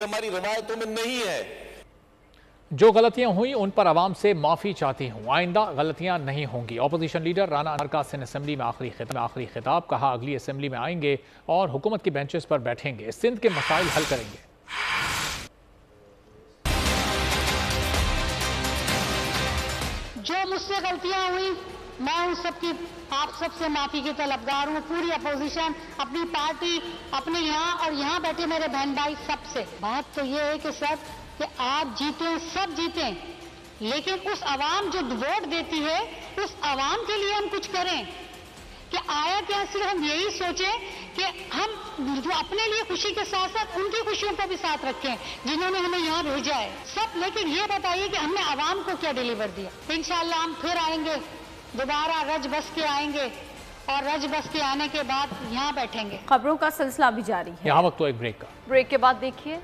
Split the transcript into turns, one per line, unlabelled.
हमारी रवायतों में नहीं है।
जो गलतियां हुई उन पर आवाम से माफी चाहती हूं, आइंदा गलतियां नहीं होंगी। अपोजिशन लीडर राना अनवर का सिंध असेंबली में आखिरी खिताब, कहा अगली असेंबली में आएंगे और हुकूमत की बेंचेस पर बैठेंगे, सिंध के मसाइल हल करेंगे।
जो मुझसे गलतियां हुई मैं उन सबकी आप सबसे माफी की तलबगार हूँ। पूरी अपोजिशन, अपनी पार्टी, अपने यहाँ और यहाँ बैठे मेरे बहन भाई, सबसे बात तो ये है कि सर कि आप जीते, सब जीते, लेकिन उस आवाम जो वोट देती है उस आवाम के लिए हम कुछ करें। कि आया क्या सिर्फ हम यही सोचें कि हम जो अपने लिए खुशी के साथ साथ उनकी खुशियों को भी साथ रखें जिन्होंने हमें यहाँ भेजा है सब। लेकिन ये बताइए कि हमने आवाम को क्या डिलीवर दिया। इंशाल्लाह हम फिर आएंगे, दोबारा रज बस के आएंगे और रज बस के आने के बाद यहाँ बैठेंगे।
खबरों का सिलसिला भी जारी है।
यहाँ वक्त तो एक ब्रेक का।
ब्रेक के बाद देखिए